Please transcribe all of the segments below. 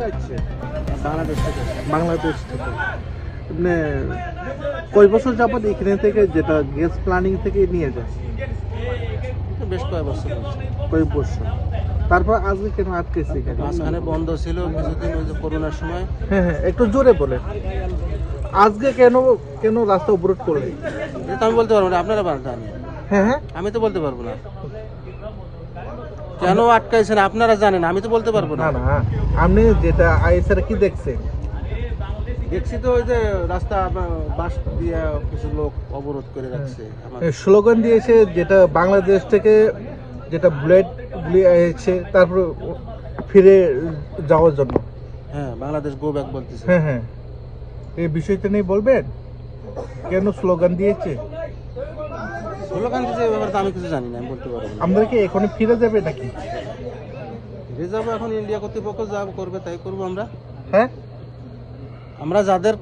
থেকে আসছে? বাংলাদেশ থেকে। বাংলাদেশ থেকে। মানে কয় বছর যাবত এখানে থেকে যেটা গ্যাস প্ল্যানিং থেকে নিয়ে যায়? তো বেশ কয়েক বছর হচ্ছে। কয় বছর? তারপর আজকে কেন আটকেছে এখানে? মাঝখানে বন্ধ ছিল কিছুদিন, ওই যে করোনার সময়। হ্যাঁ হ্যাঁ, একটু জোরে বলেন। আজকে কেন কেন রাস্তা অবরোধ করলে? এটা তো আমি বলতে পারবো না, আপনারা জানেন। হ্যাঁ হ্যাঁ, আমি তো বলতে পারবো না কেন আটকাইছেন, আপনারা জানেন, আমি তো বলতে পারবো না না। না, আপনি যেটা আইএসআর কি দেখছেন? দেখছি তো ওই যে রাস্তা বাস দিয়ে কিছু লোক অবরোধ করে রাখছে। স্লোগান দিয়েছে যেটা বাংলাদেশ থেকে যেটা বুলেট এসেছে, তারপর ফিরে যাওয়ার জন্য। হ্যাঁ, বাংলাদেশ গো ব্যাক বলতেছে। হ্যাঁ হ্যাঁ, এই বিষয়টা নিয়ে বলবেন কেন স্লোগান দিয়েছে? স্লোগান দিচ্ছে, এই ব্যাপারে তো আমি কিছু জানি না, আমি বলতে পারবো না। আমরা কি এখন ফিরে যাবে নাকি? ফিরে যাবো, এখন ইন্ডিয়া কর্তৃপক্ষ যা করবে তাই করবো আমরা। হ্যাঁ আমরা যাদের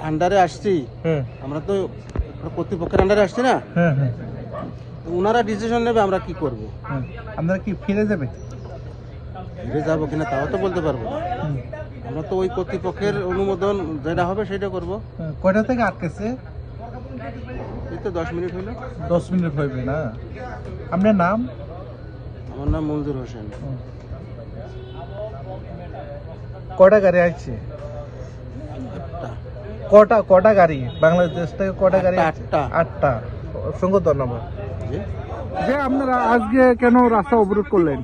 আন্ডারে আসছি, হ্যাঁ আমরা তো কর্তৃপক্ষের আন্ডারে আসছি না, হ্যাঁ হ্যাঁ ওনারা ডিসিশন নেবে আমরা কি করব। হ্যাঁ। আমরা কি ফিরে যাবে? ফিরে যাবো কিনা তাও তো বলতে পারবো না। হুম। আমরা তো ওই কর্তৃপক্ষের অনুমোদন যেটা হবে সেটা করব। হ্যাঁ, কয়টা থেকে আটকেছে? এই তো 10 মিনিট হইলো। 10 মিনিট হইবে না? আপনার নাম? আমার নাম মঞ্জুর হোসেন। কটা গাড়ি আসছে? কটা গাড়ি বাংলাদেশ থেকে কটা গাড়ি আসছে? আটটা। 8টা। অসংখ্য ধন্যবাদ। জি? যে আপনারা আজকে কেন রাস্তা অবরোধ করলেন?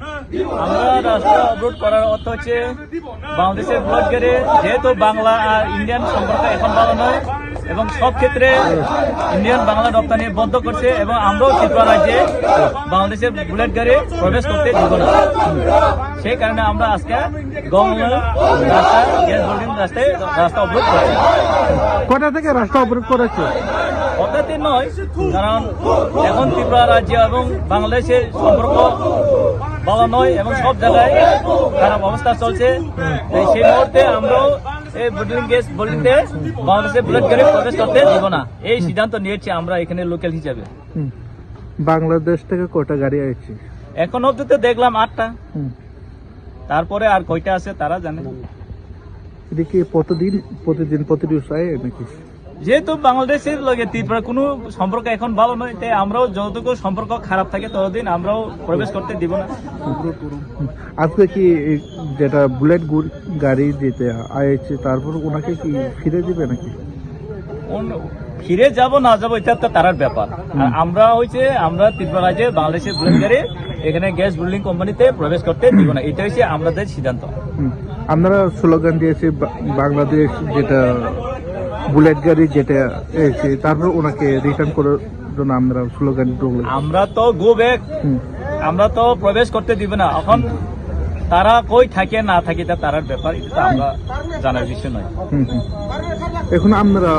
আমরা রাস্তা অবরোধ করার অর্থ হচ্ছে বাংলাদেশের বুলেট গাড়ি যেহেতু বাংলা আর ইন্ডিয়ান সম্পর্ক এখন ভালো নয় এবং সব ক্ষেত্রে ইন্ডিয়ান বাংলা রপ্তানি বন্ধ করছে এবং আমরাও ত্রিপুরা রাজ্যে বাংলাদেশের বুলেট গাড়ি প্রবেশ করতে দিব না। সেই কারণে আমরা আজকে গঙ্গা রাস্তা গ্যাস হোল্ডিং রাস্তায় রাস্তা অবরোধ করছি। কটা থেকে রাস্তা অবরোধ করেছে? হঠাৎই নয়, কারণ এখন ত্রিপুরা রাজ্য এবং বাংলাদেশের সম্পর্ক ভালো নয় এবং সব জায়গায় খারাপ অবস্থা চলছে। তাই সেই মুহূর্তে আমরাও এই গ্যাস হোল্ডিংতে বাংলাদেশের বুলেট গাড়ি প্রবেশ করতে দিব না, এই সিদ্ধান্ত নিয়েছি আমরা এখানে লোকাল হিসাবে। বাংলাদেশ থেকে কটা গাড়ি আসছে? এখন অব্দি তো দেখলাম 8টা, তারপরে আর কয়টা আছে তারা জানে। এটা কি প্রতিদিন প্রতিদিন নাকি? যেহেতু বাংলাদেশের লগে ত্রিপুরা কোনো সম্পর্ক এখন ভালো নয়, তাই আমরাও যতটুকু সম্পর্ক খারাপ থাকে ততদিন আমরাও প্রবেশ করতে দিব না। আজকে কি যেটা বুলেট গাড়ি যেতে আসছে তারপর ওনাকে কি ফিরে দিবে নাকি? ফিরে যাব না যাব এটা তো তার ব্যাপার। আর আমরা আমরা ত্রিপুরা রাজ্যে বাংলাদেশের বুলেট গাড়ি এখানে গ্যাস বিল্ডিং কোম্পানিতে প্রবেশ করতে দিব না, এটা হচ্ছে আমাদের সিদ্ধান্ত। আমরা স্লোগান দিয়েছি বাংলাদেশ যেটা বুলেট গাড়ি যেটা এসেছে তারপর ওনাকে রিটার্ন করার জন্য আমরা স্লোগান দিই। আমরা তো গো ব্যাক, আমরা তো প্রবেশ করতে দিব না। এখন তারা কই থাকে না থাকে এটা তার ব্যাপার, এটা আমরা জানার বিষয় নয়। এখন আমরা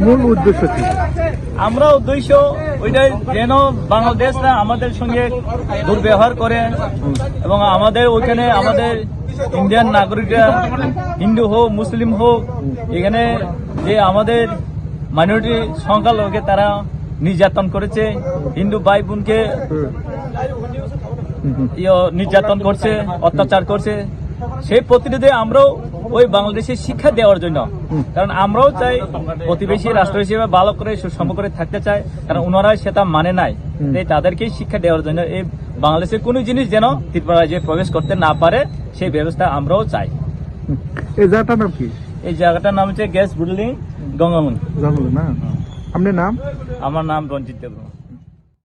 মূল উদ্দেশ্য কি? আমরা উদ্দেশ্য ওইটাই যেন বাংলাদেশরা আমাদের সঙ্গে দুর্ব্যবহার করে এবং আমাদের ওইখানে আমাদের ইন্ডিয়ান নাগরিকরা হিন্দু হোক মুসলিম হোক এখানে যে আমাদের মাইনরিটি সংখ্যালঘুকে তারা নির্যাতন করেছে, হিন্দু ভাই বোনকে নির্যাতন করছে, অত্যাচার করছে, সেই প্রতিনিধি আমরাও ওই বাংলাদেশের শিক্ষা দেওয়ার জন্য, কারণ আমরাও চাই প্রতিবেশী রাষ্ট্র হিসেবে ভালো করে সুষম করে থাকতে চাই, কারণ ওনারা সেটা মানে নাই, তাই তাদেরকেই শিক্ষা দেওয়ার জন্য এই বাংলাদেশের কোনো জিনিস যেন ত্রিপুরা রাজ্যে প্রবেশ করতে না পারে সেই ব্যবস্থা আমরাও চাই। এই জায়গাটার নাম কি? এই জায়গাটার নাম হচ্ছে গ্যাস বিল্ডিং গঙ্গামুন। না, আপনার নাম? আমার নাম রঞ্জিত দেব।